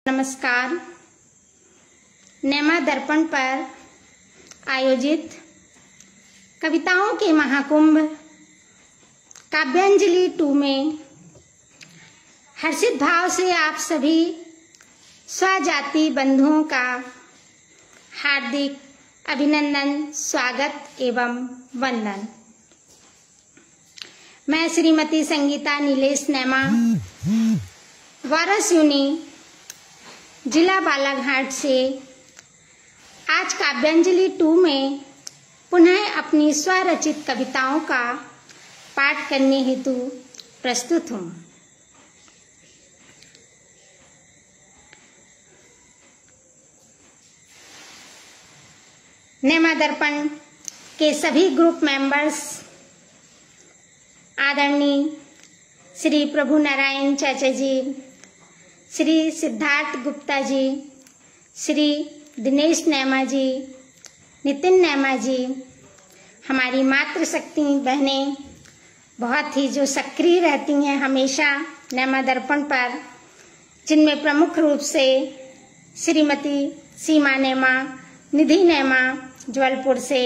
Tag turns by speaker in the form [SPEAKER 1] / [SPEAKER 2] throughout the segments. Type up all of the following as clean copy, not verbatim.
[SPEAKER 1] नमस्कार। नेमा दर्पण पर आयोजित कविताओं के महाकुंभ काव्यांजलि 2 में हर्षित भाव से आप सभी स्वजाति बंधुओं का हार्दिक अभिनंदन, स्वागत एवं वंदन। मैं श्रीमती संगीता नीलेश नेमा, वारासिवनी, जिला बालाघाट से आज काव्यांजलि 2 में पुनः अपनी स्वरचित कविताओं का पाठ करने हेतु प्रस्तुत हूँ। नेमा दर्पण के सभी ग्रुप मेंबर्स आदरणीय श्री प्रभु नारायण चाचा जी, श्री सिद्धार्थ गुप्ता जी, श्री दिनेश नेमा जी, नितिन नेमा जी, हमारी मातृशक्ति बहनें बहुत ही जो सक्रिय रहती हैं हमेशा नेमा दर्पण पर, जिनमें प्रमुख रूप से श्रीमती सीमा नेमा, निधि नेमा जबलपुर से,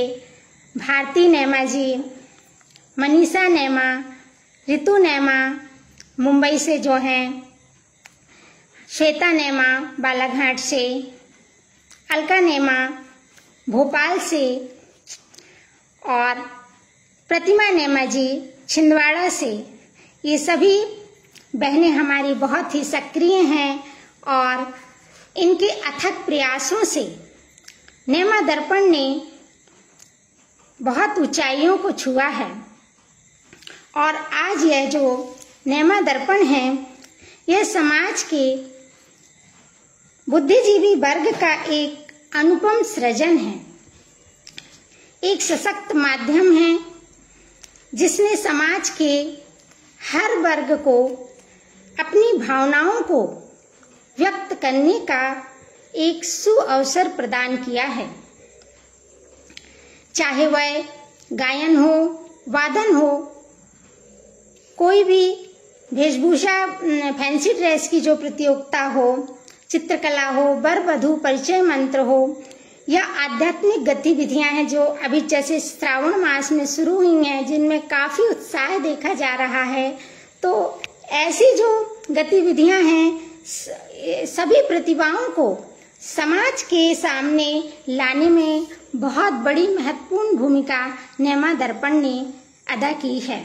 [SPEAKER 1] भारती नेमा जी, मनीषा नेमा, रितु नेमा मुंबई से जो हैं, श्वेता नेमा बालाघाट से, अलका नेमा भोपाल से और प्रतिमा नेमा जी छिंदवाड़ा से, ये सभी बहनें हमारी बहुत ही सक्रिय हैं और इनके अथक प्रयासों से नेमा दर्पण ने बहुत ऊंचाइयों को छुआ है और आज यह जो नेमा दर्पण है, यह समाज के बुद्धिजीवी वर्ग का एक अनुपम सृजन है, एक सशक्त माध्यम है जिसने समाज के हर वर्ग को अपनी भावनाओं को व्यक्त करने का एक सुअवसर प्रदान किया है। चाहे वह गायन हो, वादन हो, कोई भी वेशभूषा फैंसी ड्रेस की जो प्रतियोगिता हो, चित्रकला हो, वर वधू परिचय मंत्र हो, या आध्यात्मिक गतिविधियां हैं जो अभी जैसे श्रावण मास में शुरू हुई हैं, जिनमें काफी उत्साह देखा जा रहा है। तो ऐसी जो गतिविधियां हैं, सभी प्रतिभाओं को समाज के सामने लाने में बहुत बड़ी महत्वपूर्ण भूमिका नेमा दर्पण ने अदा की है।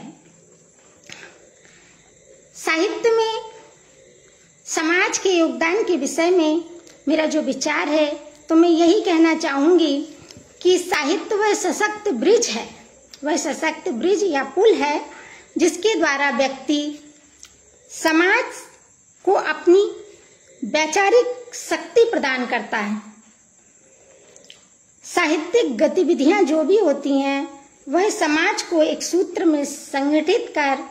[SPEAKER 1] साहित्य में समाज के योगदान के विषय में मेरा जो विचार है, तो मैं यही कहना चाहूंगी कि साहित्य वह सशक्त ब्रिज है, वह सशक्त ब्रिज या पुल है जिसके द्वारा व्यक्ति समाज को अपनी वैचारिक शक्ति प्रदान करता है। साहित्यिक गतिविधियां जो भी होती हैं, वह समाज को एक सूत्र में संगठित कर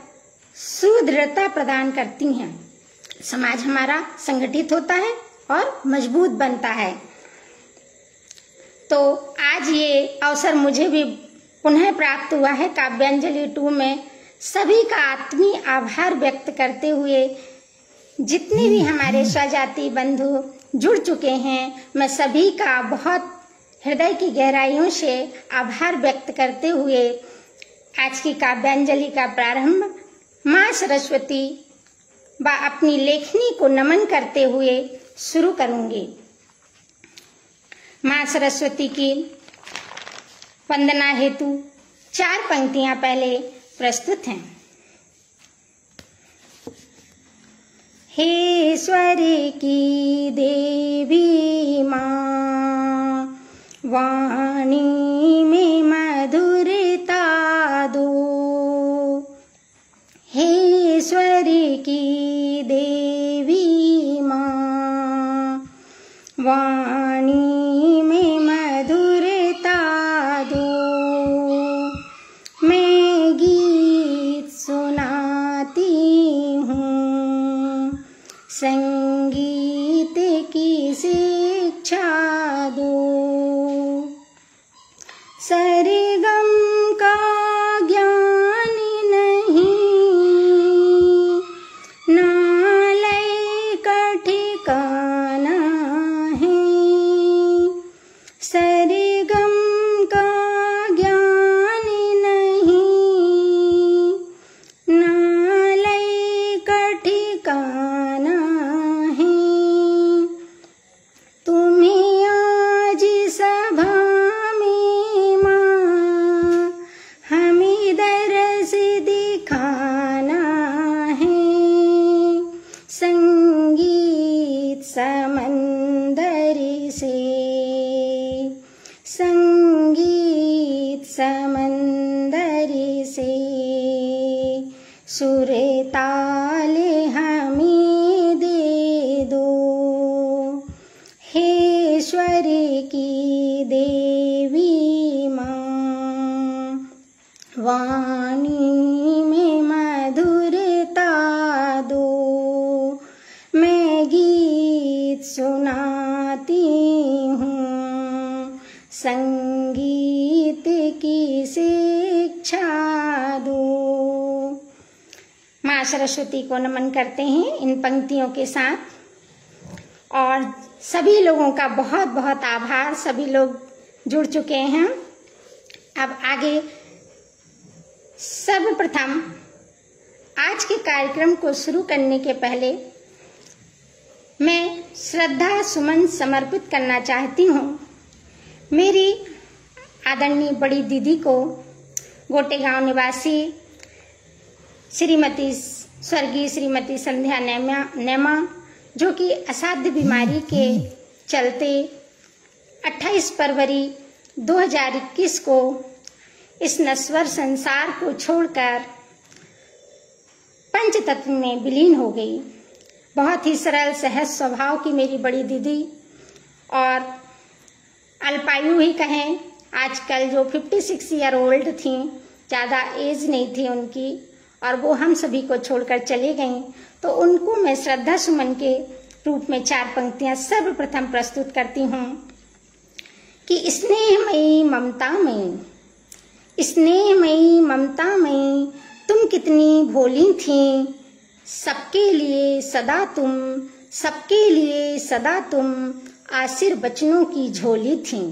[SPEAKER 1] सुदृढ़ता प्रदान करती हैं। समाज हमारा संगठित होता है और मजबूत बनता है। तो आज ये अवसर मुझे भी पुनः प्राप्त हुआ है काव्यांजलि 2 में सभी का आत्मीय आभार व्यक्त करते हुए, जितने भी हमारे स्वजाति बंधु जुड़ चुके हैं, मैं सभी का बहुत हृदय की गहराइयों से आभार व्यक्त करते हुए आज की काव्यांजलि का प्रारंभ माँ सरस्वती व अपनी लेखनी को नमन करते हुए शुरू करूंगी। माँ सरस्वती की वंदना हेतु 4 पंक्तियां पहले प्रस्तुत हैं। हे ईश्वरी की देवी माँ, वाणी में मधुरता दो। हे ईश्वरी की देवी माँ, वाणी में मधुरता दो। मैं गीत सुनाती हूँ, संगीत की शिक्षा दो। सरगम का ज्ञान नहीं, नालय का ठिकाना समंदर से, संगीत समंदर से, सुर ताल हमें दे दो, हे ईश्वर की देवी माँ, वाणी में मधुरता दो, मैं गीत सुनाती हूँ, संगीत की शिक्षा दो। माँ सरस्वती को नमन करते हैं इन पंक्तियों के साथ, और सभी लोगों का बहुत बहुत आभार। सभी लोग जुड़ चुके हैं। अब आगे सर्वप्रथम आज के कार्यक्रम को शुरू करने के पहले मैं श्रद्धा सुमन समर्पित करना चाहती हूँ मेरी आदरणीय बड़ी दीदी को, गोटेगांव निवासी स्वर्गीय श्रीमती संध्या नेमा, जो कि असाध्य बीमारी के चलते 28 फरवरी 2021 को इस नश्वर संसार को छोड़कर पंच तत्व में विलीन हो गई। बहुत ही सरल सहज स्वभाव की मेरी बड़ी दीदी, और अल्पायु ही कहें, आजकल जो 56 ईयर ओल्ड थी, ज़्यादा एज नहीं थी उनकी, और वो हम सभी को छोड़कर चली गईं। तो उनको मैं श्रद्धा सुमन के रूप में 4 पंक्तियां सर्वप्रथम प्रस्तुत करती हूँ कि स्नेहमयी ममता में, स्नेहमयी ममता में तुम कितनी भोली थी, सबके लिए सदा तुम, सबके लिए सदा तुम आसिर बचनों की झोली थी।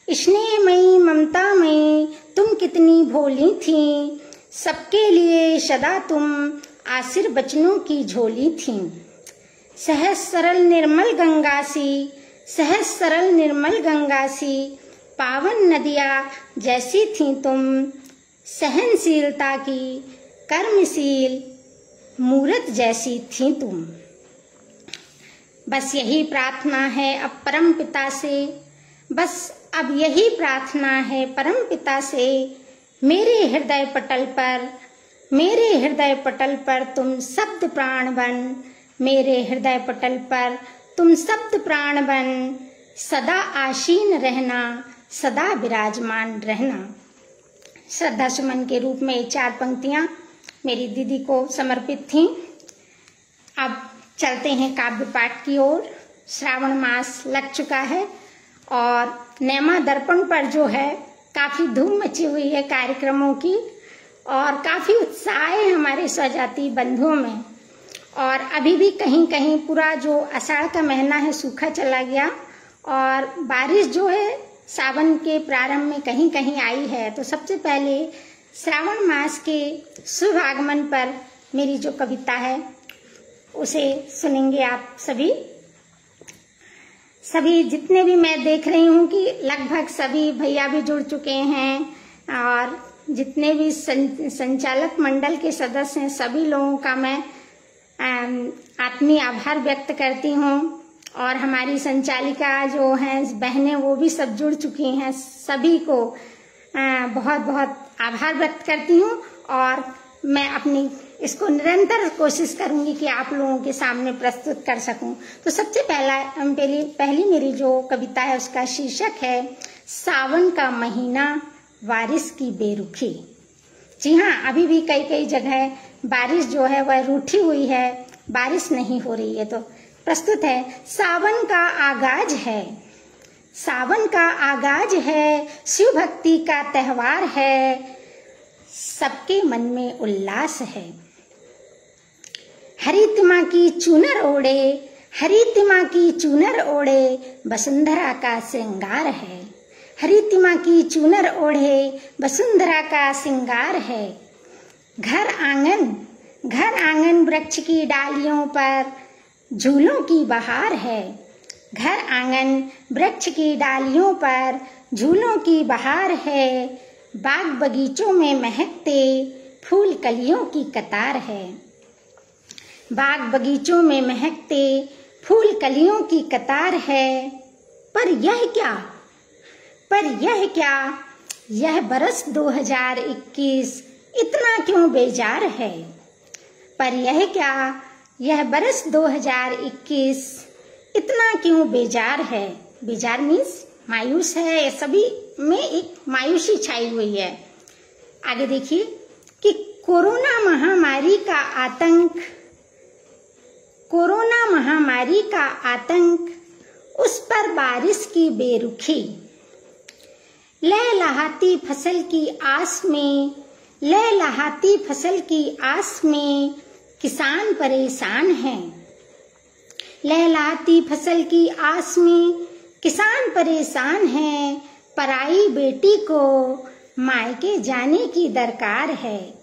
[SPEAKER 1] स्नेहमयी ममता में तुम कितनी भोली थी, सबके लिए सदा तुम आसिर बचनों की झोली थी। सहज सरल निर्मल गंगा सी, सहज सरल निर्मल गंगा सी, पावन नदिया जैसी थी तुम, सहनशीलता की कर्मशील मूरत जैसी थी तुम। बस यही प्रार्थना है अब परम पिता से, बस अब यही प्रार्थना है परम पिता से, मेरे हृदय पटल पर, मेरे हृदय पटल पर तुम शब्द प्राण बन, मेरे हृदय पटल पर तुम शब्द प्राण बन, सदा आसीन रहना, सदा विराजमान रहना। श्रद्धा सुमन के रूप में 4 पंक्तियां मेरी दीदी को समर्पित थीं। अब चलते हैं काव्य पाठ की ओर। श्रावण मास लग चुका है और नेमा दर्पण पर जो है काफी धूम मची हुई है कार्यक्रमों की, और काफी उत्साह है हमारे स्वजाति बंधुओं में। और अभी भी कहीं कहीं पूरा जो आषाढ़ का महीना है सूखा चला गया, और बारिश जो है सावन के प्रारंभ में कहीं कहीं आई है। तो सबसे पहले श्रावण मास के शुभ आगमन पर मेरी जो कविता है उसे सुनेंगे आप सभी। सभी जितने भी मैं देख रही हूँ कि लगभग सभी भैया भी जुड़ चुके हैं, और जितने भी संचालक मंडल के सदस्य हैं, सभी लोगों का मैं आत्मीय आभार व्यक्त करती हूँ। और हमारी संचालिका जो हैं बहनें, वो भी सब जुड़ चुकी हैं। सभी को बहुत बहुत आभार व्यक्त करती हूँ, और मैं अपनी इसको निरंतर कोशिश करूंगी कि आप लोगों के सामने प्रस्तुत कर सकूं। तो सबसे पहली मेरी जो कविता है उसका शीर्षक है सावन का महीना बारिश की बेरुखी। जी हाँ, अभी भी कई कई जगह बारिश जो है वह रूठी हुई है, बारिश नहीं हो रही है। तो प्रस्तुत है, सावन का आगाज है, सावन का आगाज है, शिव भक्ति का त्योहार है, सबके मन में उल्लास है। हरितिमा की चूनर ओढ़े, हरितिमा की चूनर ओढ़े, वसुंधरा का श्रृंगार है। हरितिमा की चूनर ओढ़े, वसुंधरा का श्रृंगार है। घर आंगन वृक्ष की डालियों पर झूलों की बहार है। घर आंगन वृक्ष की डालियों पर झूलों की बहार है। बाग बगीचों में महकते फूल कलियों की कतार है। बाग बगीचों में महकते फूल कलियों की कतार है, पर यह क्या, यह बरस 2021 इतना क्यों बेजार है। पर यह क्या, यह बरस 2021 इतना क्यों बेजार है। बेजार मीन्स मायूस है, सभी में एक मायूसी छाई हुई है। आगे देखिए कि कोरोना महामारी का आतंक, उस पर बारिश की बेरुखी, लहलहाती फसल की आस में किसान परेशान हैं। लहलहाती फसल की आस में किसान परेशान हैं। पराई बेटी को मायके जाने की दरकार है।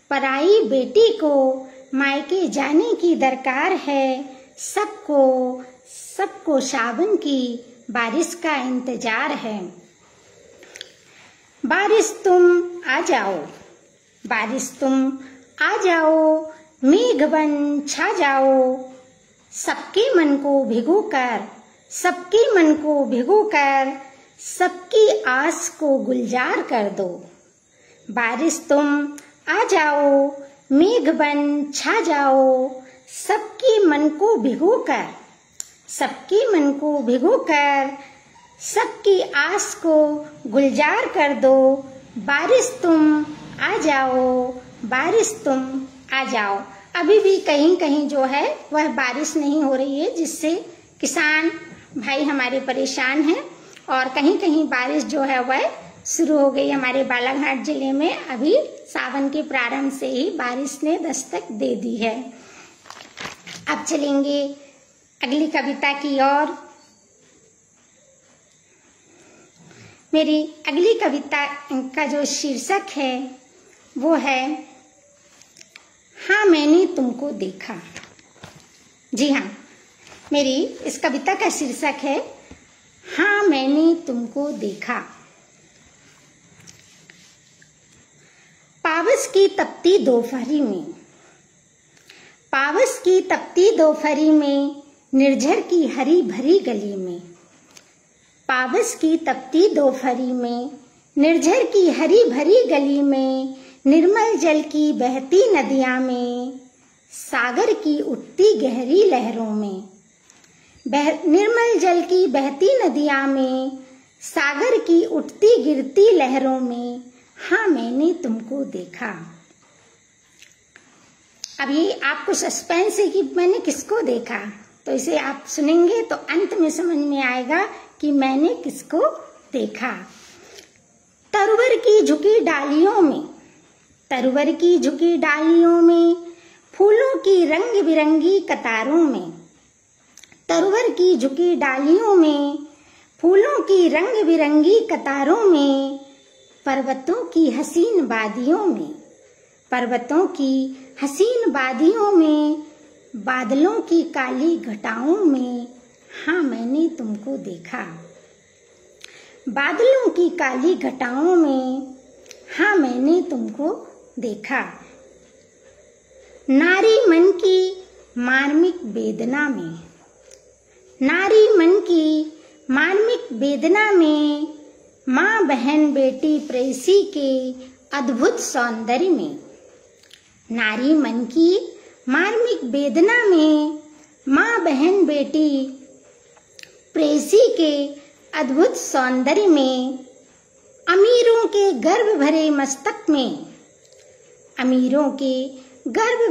[SPEAKER 1] पराई बेटी को मायके जाने की दरकार है। सबको सावन की बारिश का इंतजार है। बारिश तुम आ जाओ, मेघ बन छा जाओ, सबके मन को भिगोकर सबकी आस को गुलजार कर दो। बारिश तुम आ जाओ, मेघ बन छा जाओ, सबके मन को भिगोकर सबकी आस को गुलजार कर दो। बारिश तुम आ जाओ। अभी भी कहीं कहीं जो है वह बारिश नहीं हो रही है, जिससे किसान भाई हमारे परेशान हैं। और कहीं कहीं बारिश जो है वह शुरू हो गई। हमारे बालाघाट जिले में अभी सावन के प्रारंभ से ही बारिश ने दस्तक दे दी है। अब चलेंगे अगली कविता की ओर। मेरी अगली कविता का जो शीर्षक है वो है हाँ मैंने तुमको देखा। जी हाँ, मेरी इस कविता का शीर्षक है हाँ मैंने तुमको देखा। पावस की तपती दोपहरी में निर्झर की हरी भरी गली में। पावस की तपती दोपहरी में निर्झर की हरी भरी गली में, निर्मल जल की बहती नदियां में, सागर की उठती गहरी लहरों में। निर्मल जल की बहती नदियां में, सागर की उठती गिरती लहरों में, हाँ मैंने तुमको देखा। अब ये आपको सस्पेंस है कि मैंने किसको देखा, तो इसे आप सुनेंगे तो अंत में समझ में आएगा कि मैंने किसको देखा। तरुवर की झुकी डालियों में, फूलों की रंग बिरंगी कतारों में। तरुवर की झुकी डालियों में, फूलों की रंग बिरंगी कतारों में, पर्वतों की हसीन वादियों में, बादलों की काली घटाओं में, हाँ मैंने तुमको देखा। बादलों की काली घटाओं में, हाँ मैंने तुमको देखा। नारी मन की मार्मिक वेदना में, माँ बहन बेटी प्रेयसी के अद्भुत सौंदर्य में। नारी मन की मार्मिक वेदना में, माँ बहन बेटी प्रेयसी के अद्भुत सौंदर्य में। अमीरों के गर्भ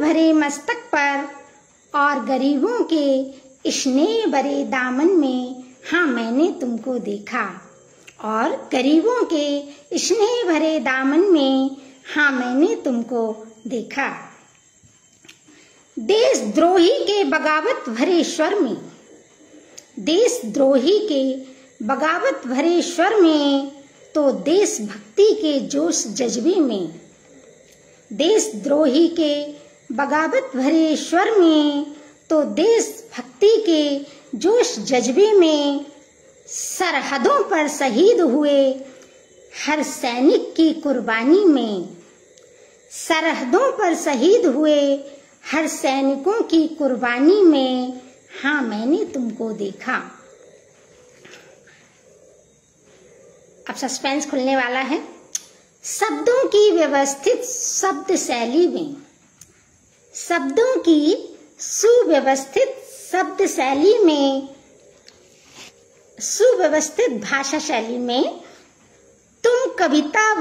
[SPEAKER 1] भरे मस्तक पर और गरीबों के स्नेह भरे दामन में, हाँ मैंने तुमको देखा। और गरीबों के स्नेह भरे दामन में, हाँ मैंने तुमको देखा। देशद्रोही के बगावत भरे स्वर में, तो देशभक्ति के जोश जज्बे में। देशद्रोही के बगावत भरे स्वर में, तो देशभक्ति के जोश जज्बे में। सरहदों पर शहीद हुए हर सैनिक की कुर्बानी में। सरहदों पर शहीद हुए हर सैनिकों की कुर्बानी में, हाँ मैंने तुमको देखा। अब सस्पेंस खुलने वाला है। शब्दों की व्यवस्थित शब्द शैली में, शब्दों की सुव्यवस्थित शब्द शैली में, सुव्यवस्थित भाषा शैली में तुम कविता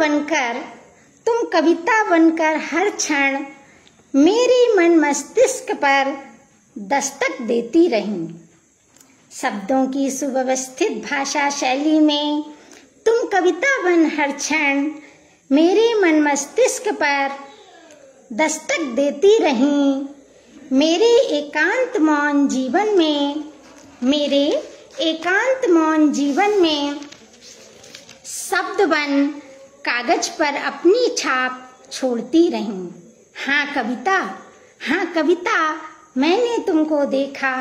[SPEAKER 1] बनकर हर क्षण मेरे मन मस्तिष्क पर दस्तक देती रही। शब्दों की सुव्यवस्थित भाषा शैली में तुम कविता बन हर क्षण मेरे मन मस्तिष्क पर दस्तक देती रही। मेरे एकांत मौन जीवन में, मेरे एकांत मौन जीवन में शब्द बन कागज पर अपनी छाप छोड़ती रही। हाँ कविता, मैंने तुमको देखा,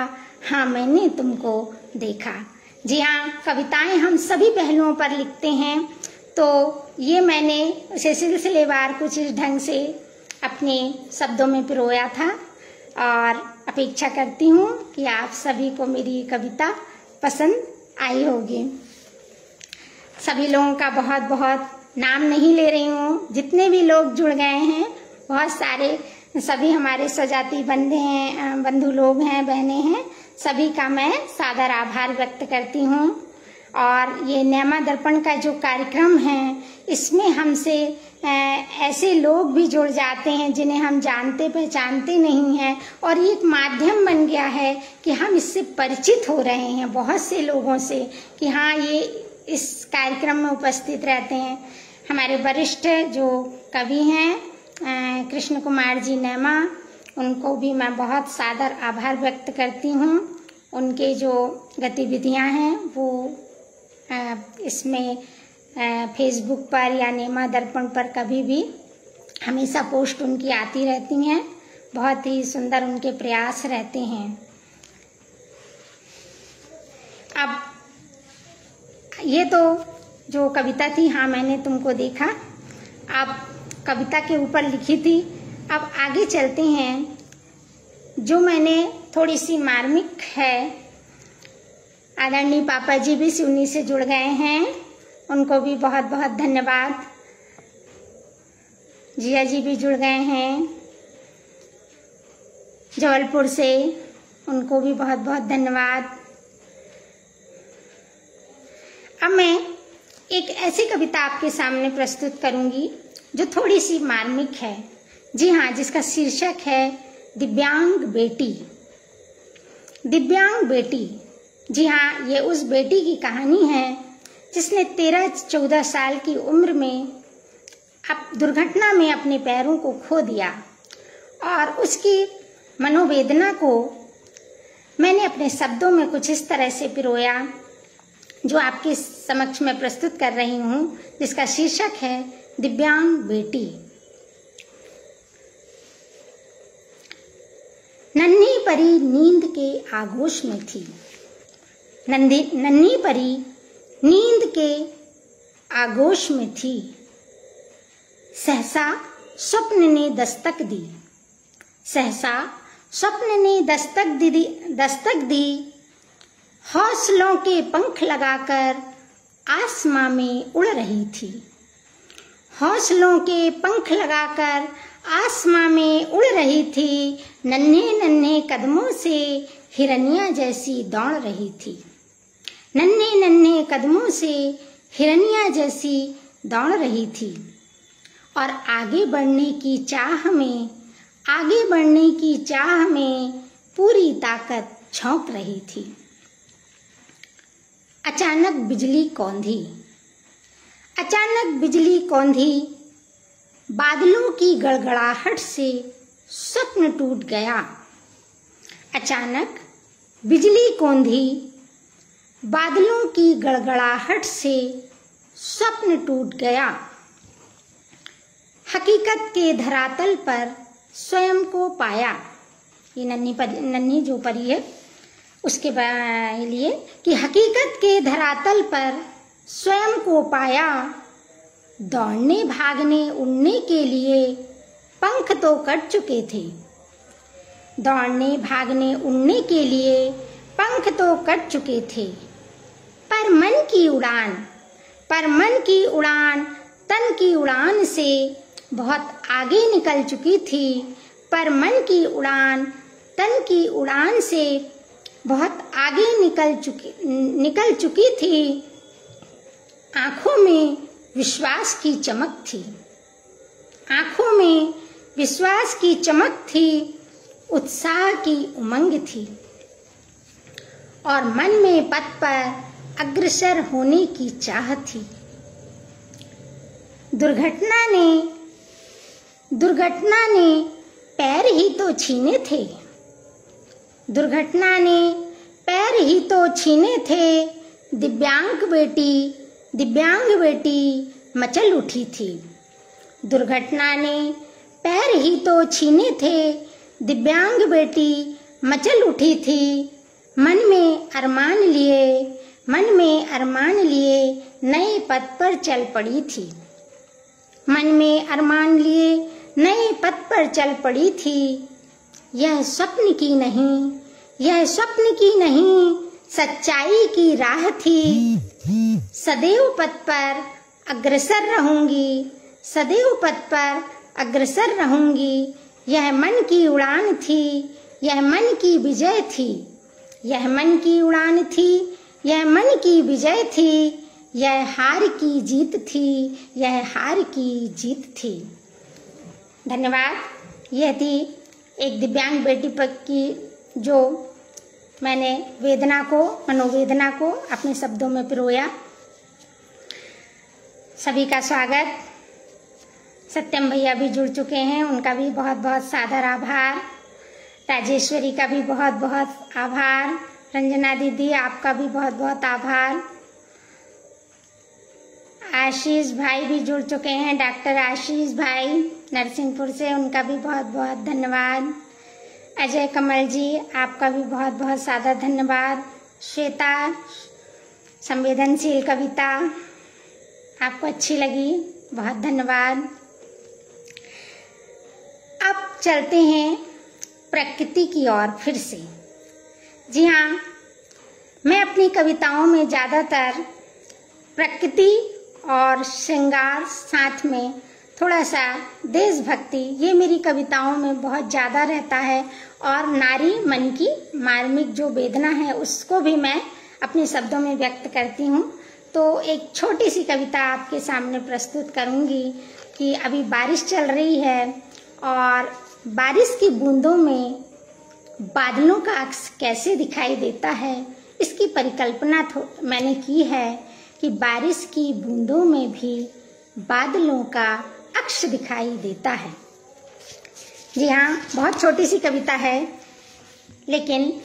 [SPEAKER 1] हाँ मैंने तुमको देखा। जी हाँ, कविताएं हम सभी पहलुओं पर लिखते हैं, तो ये मैंने उसे सिलसिलेवार कुछ इस ढंग से अपने शब्दों में पिरोया था और अपेक्षा करती हूँ कि आप सभी को मेरी कविता पसंद आई होगी। सभी लोगों का बहुत बहुत नाम नहीं ले रही हूँ, जितने भी लोग जुड़ गए हैं, बहुत सारे, सभी हमारे स्वजाति बंधु लोग हैं, बहनें हैं, सभी का मैं सादर आभार व्यक्त करती हूँ। और ये नैमा दर्पण का जो कार्यक्रम है, इसमें हमसे ऐसे लोग भी जुड़ जाते हैं जिन्हें हम जानते पहचानते नहीं हैं, और ये एक माध्यम बन गया है कि हम इससे परिचित हो रहे हैं बहुत से लोगों से, कि हाँ ये इस कार्यक्रम में उपस्थित रहते हैं। हमारे वरिष्ठ जो कवि हैं कृष्ण कुमार जी नैमा, उनको भी मैं बहुत सादर आभार व्यक्त करती हूँ। उनके जो गतिविधियाँ हैं वो इसमें फेसबुक पर या नैमा दर्पण पर कभी भी हमेशा पोस्ट उनकी आती रहती हैं। बहुत ही सुंदर उनके प्रयास रहते हैं। अब ये तो जो कविता थी, हाँ मैंने तुमको देखा, अब कविता के ऊपर लिखी थी। अब आगे चलते हैं, जो मैंने थोड़ी सी मार्मिक है। आदरणीय पापा जी भी सिवनी से जुड़ गए हैं, उनको भी बहुत बहुत धन्यवाद। जिया जी भी जुड़ गए हैं जबलपुर से, उनको भी बहुत बहुत धन्यवाद। अब मैं एक ऐसी कविता आपके सामने प्रस्तुत करूंगी जो थोड़ी सी मार्मिक है। जी हाँ, जिसका शीर्षक है दिव्यांग बेटी। दिव्यांग बेटी, जी हाँ, ये उस बेटी की कहानी है जिसने 13-14 साल की उम्र में दुर्घटना में अपने पैरों को खो दिया, और उसकी मनोवेदना को मैंने अपने शब्दों में कुछ इस तरह से पिरोया, जो आपके समक्ष में प्रस्तुत कर रही हूँ, जिसका शीर्षक है दिव्यांग बेटी। नन्ही परी नींद के आगोश में थी। नन्ही परी नींद के आगोश में थी। सहसा स्वप्न ने दस्तक दी। सहसा स्वप्न ने दस्तक दी। हौसलों के पंख लगाकर आसमां में उड़ रही थी। हौसलों के पंख लगाकर आसमां में उड़ रही थी। नन्हे नन्हे कदमों से हिरनिया जैसी दौड़ रही थी। नन्हे नन्हे कदमों से हिरनिया जैसी दौड़ रही थी, और आगे बढ़ने की चाह में पूरी ताकत झोंक रही थी। अचानक बिजली कौंधी। बादलों की गड़गड़ाहट से स्वप्न टूट गया। अचानक बिजली कौंधी। बादलों की गड़गड़ाहट से स्वप्न टूट गया। हकीकत के धरातल पर स्वयं को पाया। ये नन्ही जो परी है उसके लिए, कि हकीकत के धरातल पर स्वयं को पाया। दौड़ने भागने उड़ने के लिए पंख तो कट चुके थे। दौड़ने भागने उड़ने के लिए पंख तो कट चुके थे, पर मन की उड़ान तन की उड़ान से बहुत आगे निकल चुकी थी। पर मन की उड़ान तन की उड़ान से बहुत आगे निकल चुकी थी। आंखों में विश्वास की चमक थी, आंखों में विश्वास की चमक थी, उत्साह की उमंग थी और मन में पथ पर अग्रसर होने की चाह थी। दुर्घटना ने पैर ही तो छीने थे, दुर्घटना ने पैर ही तो छीने थे। दिव्यांग बेटी मचल उठी थी। दुर्घटना ने पैर ही तो छीने थे, दिव्यांग बेटी मचल उठी थी। मन में अरमान लिए नए पथ पर चल पड़ी थी। मन में अरमान लिए नए पथ पर चल पड़ी थी। यह स्वप्न की नहीं सच्चाई की राह थी। सदैव पथ पर अग्रसर रहूंगी, सदैव पथ पर अग्रसर रहूंगी। यह मन की उड़ान थी, यह मन की विजय थी। यह मन की उड़ान थी, यह मन की विजय थी। यह हार की जीत थी, यह हार की जीत थी। धन्यवाद। यह थी एक दिव्यांग बेटी पर की जो मैंने मनोवेदना को अपने शब्दों में पिरोया। सभी का स्वागत। सत्यम भैया भी जुड़ चुके हैं, उनका भी बहुत बहुत सादर आभार। राजेश्वरी का भी बहुत बहुत आभार। रंजना दीदी आपका भी बहुत बहुत आभार। आशीष भाई भी जुड़ चुके हैं, डॉक्टर आशीष भाई नरसिंहपुर से, उनका भी बहुत बहुत धन्यवाद। अजय कमल जी आपका भी बहुत बहुत सादर धन्यवाद। श्वेता संवेदनशील कविता आपको अच्छी लगी, बहुत धन्यवाद। अब चलते हैं प्रकृति की ओर फिर से। जी हाँ, मैं अपनी कविताओं में ज़्यादातर प्रकृति और श्रृंगार, साथ में थोड़ा सा देशभक्ति, ये मेरी कविताओं में बहुत ज़्यादा रहता है। और नारी मन की मार्मिक जो वेदना है उसको भी मैं अपने शब्दों में व्यक्त करती हूँ। तो एक छोटी सी कविता आपके सामने प्रस्तुत करूँगी कि अभी बारिश चल रही है और बारिश की बूंदों में बादलों का अक्स कैसे दिखाई देता है, इसकी परिकल्पना मैंने की है कि बारिश की बूंदों में भी बादलों का अक्स दिखाई देता है। जी हाँ, बहुत छोटी सी कविता है, लेकिन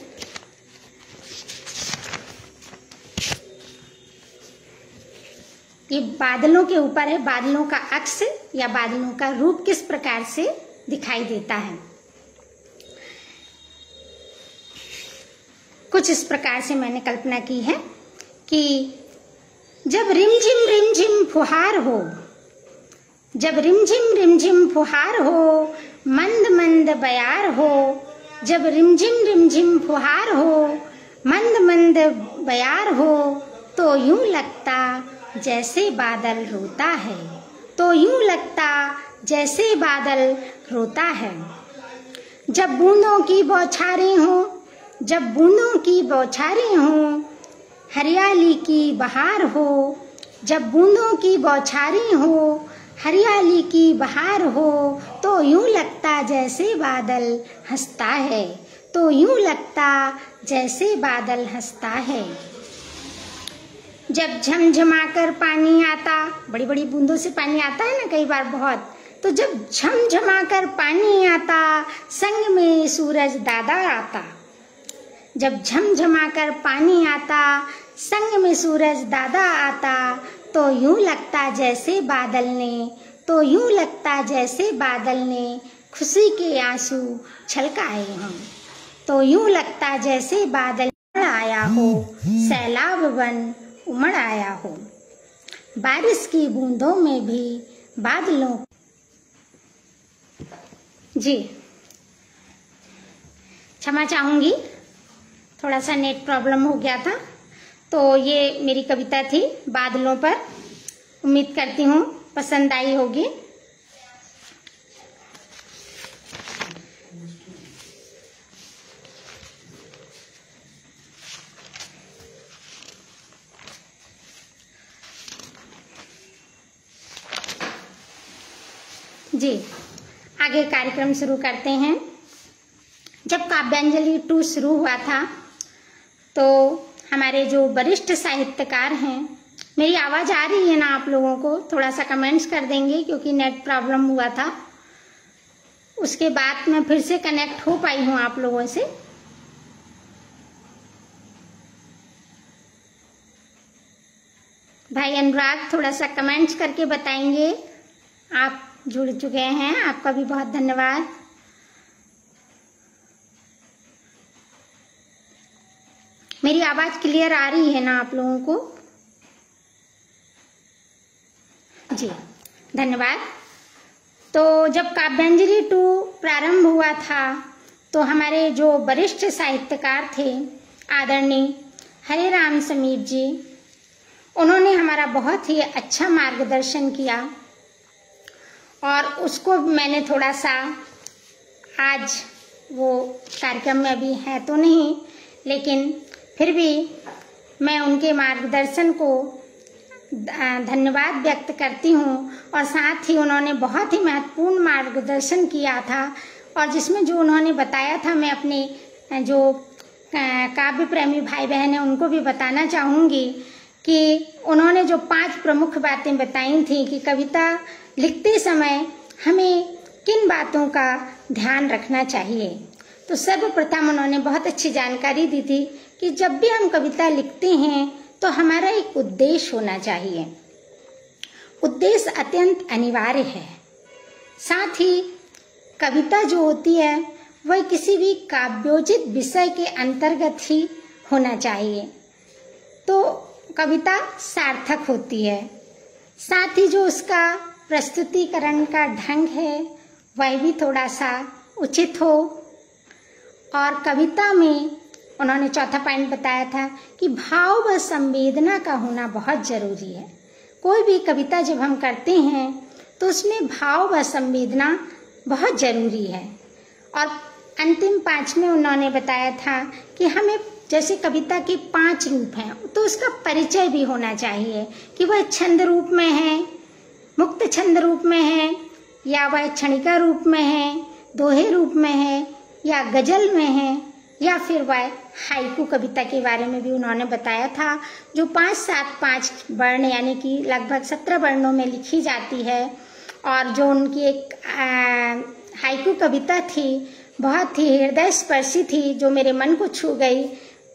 [SPEAKER 1] ये बादलों के ऊपर है। बादलों का अक्स या बादलों का रूप किस प्रकार से दिखाई देता है। कुछ इस प्रकार से मैंने कल्पना की है कि जब रिमझिम फुहार हो, जब रिमझिम फुहार हो, मंद मंद बयार हो। जब रिमझिम फुहार हो, मंद मंद बयार हो, तो यूं लगता जैसे बादल रोता है, तो यूं लगता जैसे बादल रोता है। जब बूंदों की बौछारें हो, जब बूंदों की बौछारें हो, हरियाली की बहार हो। जब बूंदों की बौछारें हो, हरियाली की बहार हो, तो यूं लगता जैसे बादल हंसता है, तो यूं लगता जैसे बादल हंसता है। जब झमझमाकर पानी आता, बड़ी बड़ी बूंदों से पानी आता है ना कई बार बहुत, तो जब झमझमाकर पानी आता, संग में सूरज दादा आता। जब झमझमाकर पानी आता, संग में सूरज दादा आता, तो यूं लगता जैसे बादल ने, तो यूं लगता जैसे बादल ने खुशी के आंसू छलकाए हों। तो यूं लगता जैसे बादल आया हो, सैलाब बन उमड़ आया हो। बारिश की बूंदों में भी बादलों। जी क्षमा चाहूंगी, थोड़ा सा नेट प्रॉब्लम हो गया था। तो ये मेरी कविता थी बादलों पर। उम्मीद करती हूँ पसंद आई होगी। जी, आगे कार्यक्रम शुरू करते हैं। जब काव्यांजलि 2 शुरू हुआ था तो हमारे जो वरिष्ठ साहित्यकार हैं, मेरी आवाज आ रही है ना आप लोगों को? थोड़ा सा कमेंट्स कर देंगे क्योंकि नेट प्रॉब्लम हुआ था। उसके बाद मैं फिर से कनेक्ट हो पाई हूँ आप लोगों से। भाई अनुराग थोड़ा सा कमेंट्स करके बताएंगे। आप जुड़ चुके हैं, आपका भी बहुत धन्यवाद। मेरी आवाज क्लियर आ रही है ना आप लोगों को? जी धन्यवाद। तो जब काव्यांजलि 2 प्रारंभ हुआ था तो हमारे जो वरिष्ठ साहित्यकार थे आदरणीय हरेराम समीर जी, उन्होंने हमारा बहुत ही अच्छा मार्गदर्शन किया और उसको मैंने थोड़ा सा, आज वो कार्यक्रम में अभी है तो नहीं, लेकिन फिर भी मैं उनके मार्गदर्शन को धन्यवाद व्यक्त करती हूँ। और साथ ही उन्होंने बहुत ही महत्वपूर्ण मार्गदर्शन किया था और जिसमें जो उन्होंने बताया था, मैं अपने जो काव्य प्रेमी भाई बहन हैं उनको भी बताना चाहूँगी कि उन्होंने जो 5 प्रमुख बातें बताई थी कि कविता लिखते समय हमें किन बातों का ध्यान रखना चाहिए। तो सर्वप्रथम उन्होंने बहुत अच्छी जानकारी दी थी कि जब भी हम कविता लिखते हैं तो हमारा एक उद्देश्य होना चाहिए। उद्देश्य अत्यंत अनिवार्य है। साथ ही कविता जो होती है वह किसी भी काव्योचित विषय के अंतर्गत ही होना चाहिए, तो कविता सार्थक होती है। साथ ही जो उसका प्रस्तुतिकरण का ढंग है वह भी थोड़ा सा उचित हो। और कविता में उन्होंने चौथा पॉइंट बताया था कि भाव व संवेदना का होना बहुत जरूरी है। कोई भी कविता जब हम करते हैं तो उसमें भाव व संवेदना बहुत जरूरी है। और अंतिम 5 में उन्होंने बताया था कि हमें, जैसे कविता के 5 रूप हैं, तो उसका परिचय भी होना चाहिए कि वह छंद रूप में है, मुक्त छंद रूप में है, या वह क्षणिका रूप में है, दोहे रूप में है, या गजल में है, या फिर वह हाइकू कविता के बारे में भी उन्होंने बताया था, जो 5-7-5 वर्ण यानी कि लगभग 17 वर्णों में लिखी जाती है। और जो उनकी एक हाइकू कविता थी बहुत ही हृदय स्पर्शी थी, जो मेरे मन को छू गई,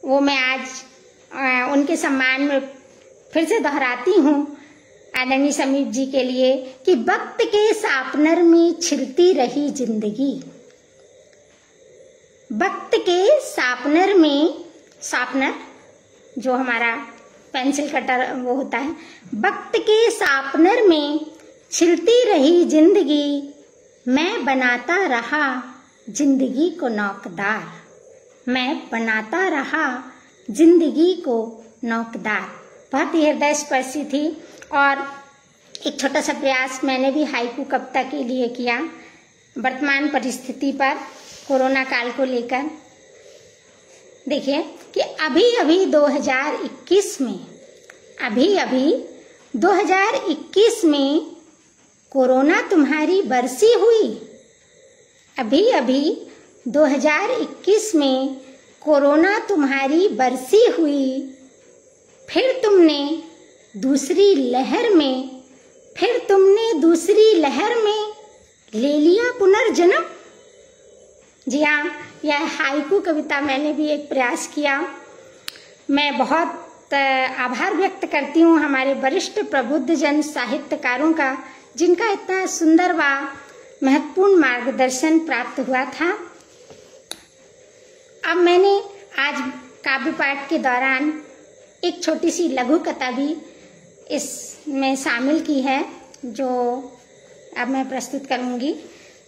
[SPEAKER 1] वो मैं आज उनके सम्मान में फिर से दोहराती हूँ आदरणीय समीर जी के लिए कि वक्त के शार्पनर में छिलती रही जिंदगी। वक्त के शार्पनर में, शार्पनर जो हमारा पेंसिल कटर वो होता है, वक्त के शार्पनर में छिलती रही जिंदगी, मैं बनाता रहा जिंदगी को नौकदार, मैं बनाता रहा जिंदगी को नौकदार। बहुत ही हृदय स्पर्शी थी। और एक छोटा सा प्रयास मैंने भी हाइकू कविता के लिए किया वर्तमान परिस्थिति पर, कोरोना काल को लेकर। देखिए कि अभी 2021 में, अभी 2021 में कोरोना तुम्हारी बरसी हुई। अभी 2021 में कोरोना तुम्हारी बरसी हुई, फिर तुमने दूसरी लहर में ले लिया पुनर्जन्म। जी हाँ, यह हाइकू कविता मैंने भी एक प्रयास किया। मैं बहुत आभार व्यक्त करती हूँ हमारे वरिष्ठ प्रबुद्ध जन साहित्यकारों का, जिनका इतना सुंदर व महत्वपूर्ण मार्गदर्शन प्राप्त हुआ था। अब मैंने आज काव्य पाठ के दौरान एक छोटी सी लघु कथा भी इसमें शामिल की है, जो अब मैं प्रस्तुत करूंगी।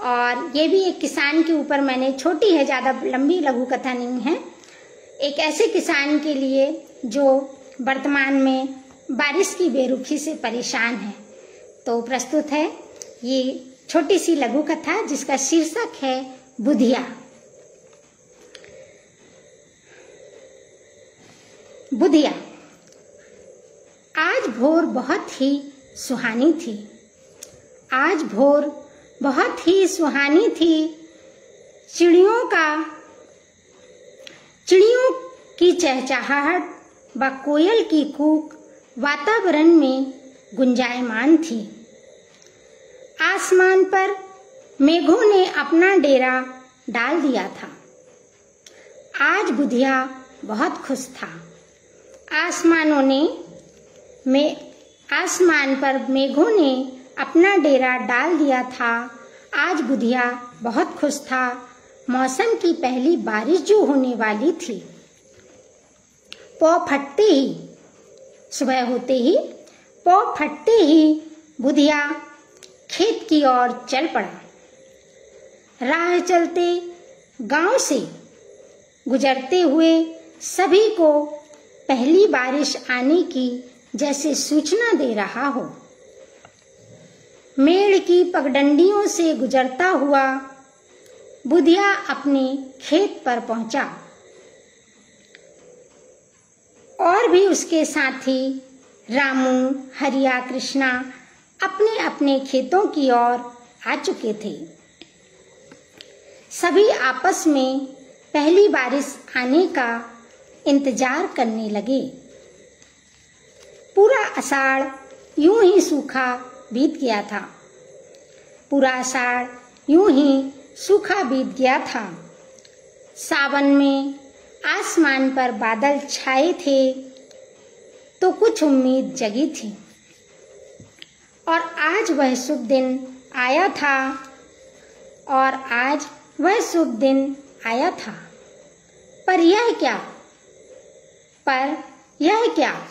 [SPEAKER 1] और ये भी एक किसान के ऊपर मैंने, छोटी है, ज़्यादा लंबी लघु कथा नहीं है, एक ऐसे किसान के लिए जो वर्तमान में बारिश की बेरुखी से परेशान है। तो प्रस्तुत है ये छोटी सी लघु कथा जिसका शीर्षक है बुधिया। बुधिया। आज भोर बहुत ही सुहानी थी। आज भोर बहुत ही सुहानी थी। चिड़ियों की चहचहाहट व कोयल की कूक वातावरण में गुंजायमान थी। आसमान पर मेघों ने अपना डेरा डाल दिया था। आज बुधिया बहुत खुश था। आसमान पर मेघों ने अपना डेरा डाल दिया था। आज बुधिया बहुत खुश था। मौसम की पहली बारिश जो होने वाली थी। पौ फटते ही, सुबह होते ही, पौ फटते ही बुधिया खेत की ओर चल पड़ा। राह चलते गांव से गुजरते हुए सभी को पहली बारिश आने की जैसे सूचना दे रहा हो। मेड़ की पगडंडियों से गुजरता हुआ बुधिया अपने खेत पर पहुंचा और भी उसके साथी रामू, हरिया, कृष्णा अपने अपने खेतों की ओर आ चुके थे। सभी आपस में पहली बारिश आने का इंतजार करने लगे। पूरा आषाढ़ यूं ही सूखा बीत गया था। पूरा आषाढ़ यूं ही सूखा बीत गया था। सावन में आसमान पर बादल छाए थे तो कुछ उम्मीद जगी थी और आज वह शुभ दिन आया था। पर यह क्या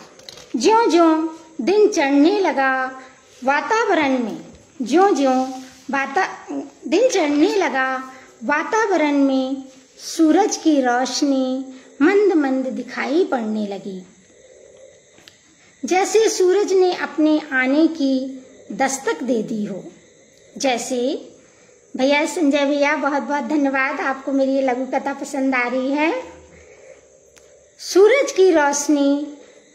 [SPEAKER 1] ज्यों-ज्यों दिन चढ़ने लगा वातावरण में सूरज की रोशनी मंद मंद दिखाई पड़ने लगी। जैसे सूरज ने अपने आने की दस्तक दे दी हो। जैसे भैया संजय भैया बहुत बहुत धन्यवाद, आपको मेरी ये लघु कथा पसंद आ रही है। सूरज की रोशनी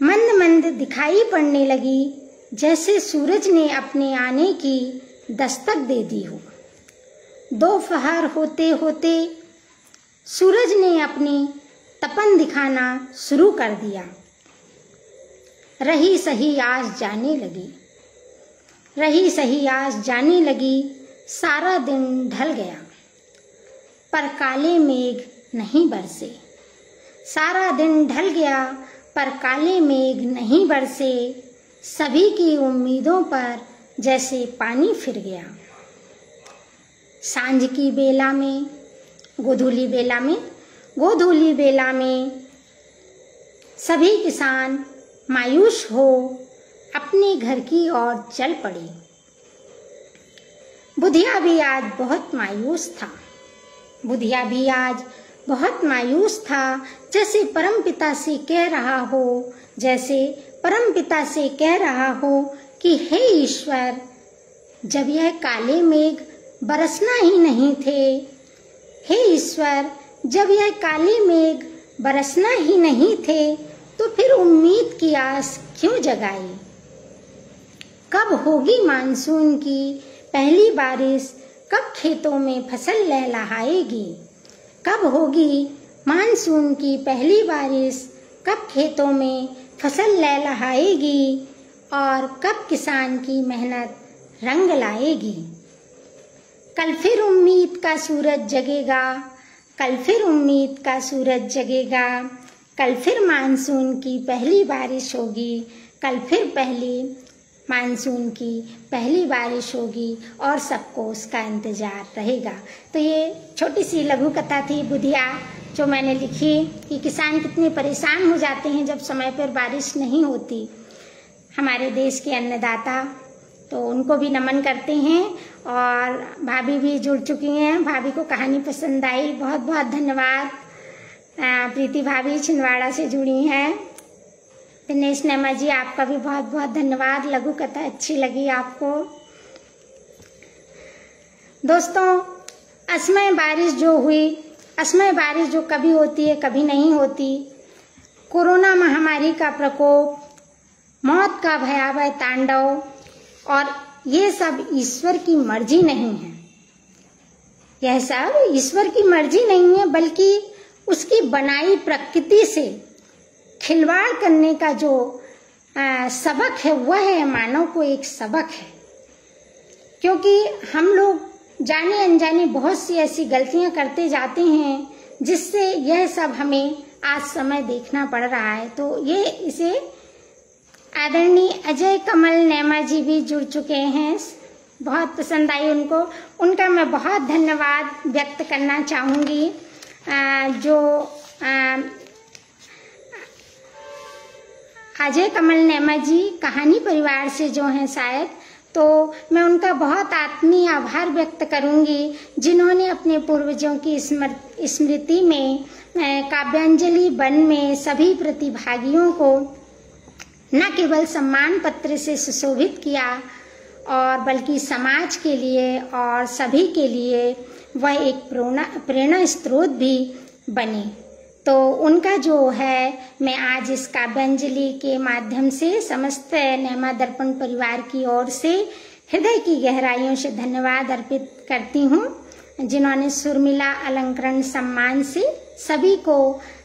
[SPEAKER 1] मंद मंद दिखाई पड़ने लगी, जैसे सूरज ने अपने आने की दस्तक दे दी हो। दोपहर होते होते सूरज ने अपनी तपन दिखाना शुरू कर दिया। रही सही आज जाने लगी। सारा दिन ढल गया पर काले मेघ नहीं बरसे। सारा दिन ढल गया पर काले मेघ नहीं बरसे। सभी की उम्मीदों पर जैसे पानी फिर गया। सांझ की बेला में, गोधूली बेला में सभी किसान मायूस हो अपने घर की ओर चल पड़े। बुधिया भी आज बहुत मायूस था। जैसे परमपिता से कह रहा हो कि हे ईश्वर, जब यह काले मेघ बरसना ही नहीं थे तो फिर उम्मीद की आस क्यों जगाई। कब होगी मानसून की पहली बारिश, कब खेतों में फसल लहलहाएगी। कब होगी मानसून की पहली बारिश, कब खेतों में फसल लहलहाएगी और कब किसान की मेहनत रंग लाएगी। कल फिर उम्मीद का सूरज जगेगा। कल फिर मानसून की पहली बारिश होगी। कल फिर मानसून की पहली बारिश होगी और सबको उसका इंतजार रहेगा। तो ये छोटी सी लघु कथा थी बुधिया, जो मैंने लिखी कि किसान कितने परेशान हो जाते हैं जब समय पर बारिश नहीं होती। हमारे देश के अन्नदाता, तो उनको भी नमन करते हैं। और भाभी भी जुड़ चुकी हैं। भाभी को कहानी पसंद आई, बहुत बहुत धन्यवाद। प्रीति भाभी छिंदवाड़ा से जुड़ी हैं। दिनेश नेमा जी, आपका भी बहुत बहुत धन्यवाद। लघु कथा अच्छी लगी आपको। दोस्तों, असमय बारिश जो हुई, असमय बारिश जो कभी होती है कभी नहीं होती, कोरोना महामारी का प्रकोप, मौत का भयावह तांडव, और ये सब ईश्वर की मर्जी नहीं है। यह सब ईश्वर की मर्जी नहीं है, बल्कि उसकी बनाई प्रकृति से खिलवाड़ करने का जो सबक है, वह है मानव को एक सबक है। क्योंकि हम लोग जाने अनजाने बहुत सी ऐसी गलतियां करते जाते हैं जिससे यह सब हमें आज समय देखना पड़ रहा है। तो ये इसे आदरणीय अजय कमल नेमा जी भी जुड़ चुके हैं, बहुत पसंद आई उनको, उनका मैं बहुत धन्यवाद व्यक्त करना चाहूँगी। जो अजय कमल नेमा जी कहानी परिवार से जो हैं शायद, तो मैं उनका बहुत आत्मीय आभार व्यक्त करूंगी, जिन्होंने अपने पूर्वजों की स्मृति में काव्यांजलि वन में सभी प्रतिभागियों को न केवल सम्मान पत्र से सुशोभित किया, और बल्कि समाज के लिए और सभी के लिए वह एक प्रेरणा स्रोत भी बने। तो उनका जो है, मैं आज इस काव्यांजलि के माध्यम से समस्त नेमा दर्पण परिवार की ओर से हृदय की गहराइयों से धन्यवाद अर्पित करती हूँ, जिन्होंने सुरमिला अलंकरण सम्मान से सभी को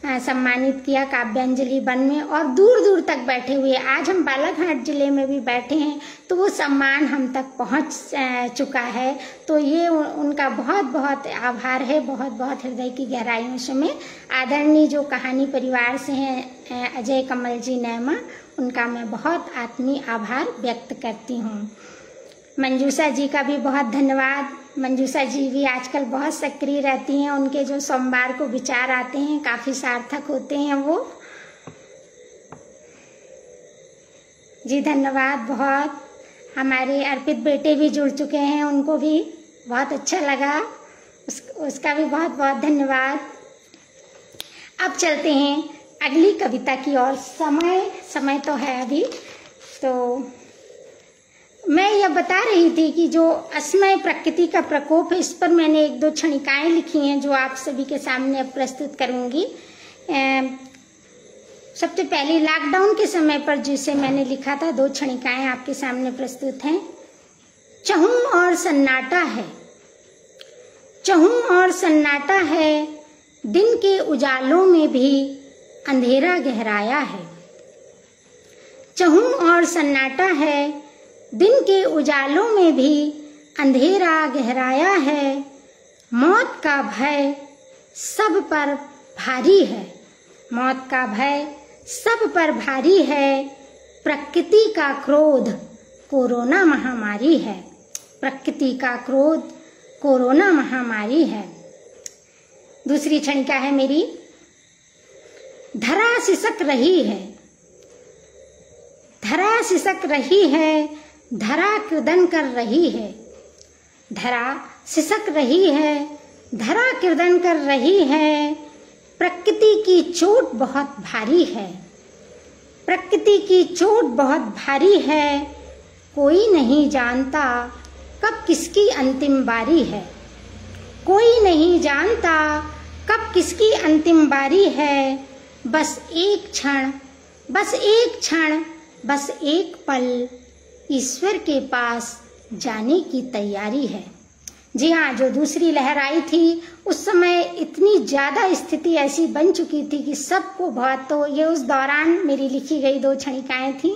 [SPEAKER 1] सम्मानित किया काव्यांजलि वन में, और दूर दूर तक बैठे हुए, आज हम बालाघाट जिले में भी बैठे हैं तो वो सम्मान हम तक पहुंच चुका है। तो ये उनका बहुत बहुत आभार है, बहुत बहुत हृदय की गहराइयों से। मैं आदरणीय जो कहानी परिवार से हैं अजय कमल जी नेमा, उनका मैं बहुत आत्मीय आभार व्यक्त करती हूँ। मंजूषा जी का भी बहुत धन्यवाद। मंजूषा जी भी आजकल बहुत सक्रिय रहती हैं, उनके जो सोमवार को विचार आते हैं काफ़ी सार्थक होते हैं वो। जी धन्यवाद बहुत। हमारे अर्पित बेटे भी जुड़ चुके हैं, उनको भी बहुत अच्छा लगा, उसका भी बहुत बहुत धन्यवाद। अब चलते हैं अगली कविता की ओर। समय तो है अभी, तो मैं यह बता रही थी कि जो असमय प्रकृति का प्रकोप है, इस पर मैंने एक दो क्षणिकाएं लिखी हैं जो आप सभी के सामने अब प्रस्तुत करूंगी। सबसे पहले लॉकडाउन के समय पर जिसे मैंने लिखा था, दो क्षणिकाएं आपके सामने प्रस्तुत हैं। चहूं और सन्नाटा है, चहूं और सन्नाटा है, दिन के उजालों में भी अंधेरा गहराया है। चहूं और सन्नाटा है, दिन के उजालों में भी अंधेरा गहराया है। मौत का भय सब पर भारी है, मौत का भय सब पर भारी है। प्रकृति का क्रोध कोरोना महामारी है, प्रकृति का क्रोध कोरोना महामारी है। दूसरी क्षणिका है मेरी। धरा सिसक रही है, धरा सिसक रही है, धरा क्रदन कर रही है। धरा सिसक रही है, धरा क्रदन कर रही है। प्रकृति की चोट बहुत भारी है, प्रकृति की चोट बहुत भारी है। कोई नहीं जानता कब किसकी अंतिम बारी है, कोई नहीं जानता कब किसकी अंतिम बारी है। बस एक क्षण, बस एक क्षण, बस एक पल ईश्वर के पास जाने की तैयारी है। जी हाँ, जो दूसरी लहर आई थी उस समय इतनी ज़्यादा स्थिति ऐसी बन चुकी थी कि सबको बहुत, तो ये उस दौरान मेरी लिखी गई दो क्षणिकाएं थी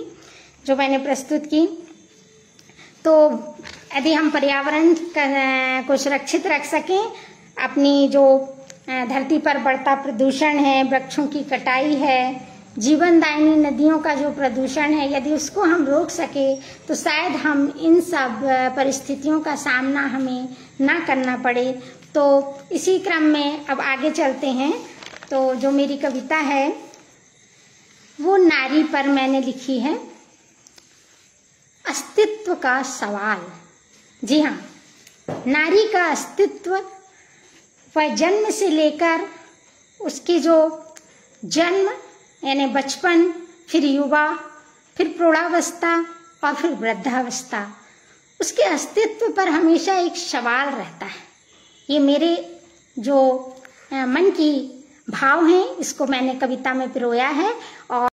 [SPEAKER 1] जो मैंने प्रस्तुत की। तो यदि हम पर्यावरण को सुरक्षित रख सकें, अपनी जो धरती पर बढ़ता प्रदूषण है, वृक्षों की कटाई है, जीवनदायिनी नदियों का जो प्रदूषण है, यदि उसको हम रोक सके तो शायद हम इन सब परिस्थितियों का सामना हमें ना करना पड़े। तो इसी क्रम में अब आगे चलते हैं। तो जो मेरी कविता है वो नारी पर मैंने लिखी है। अस्तित्व का सवाल। जी हाँ, नारी का अस्तित्व वह जन्म से लेकर उसकी जो जन्म यानी बचपन, फिर युवा, फिर प्रौढ़ावस्था और फिर वृद्धावस्था, उसके अस्तित्व पर हमेशा एक सवाल रहता है। ये मेरे जो मन की भाव हैं, इसको मैंने कविता में पिरोया है। और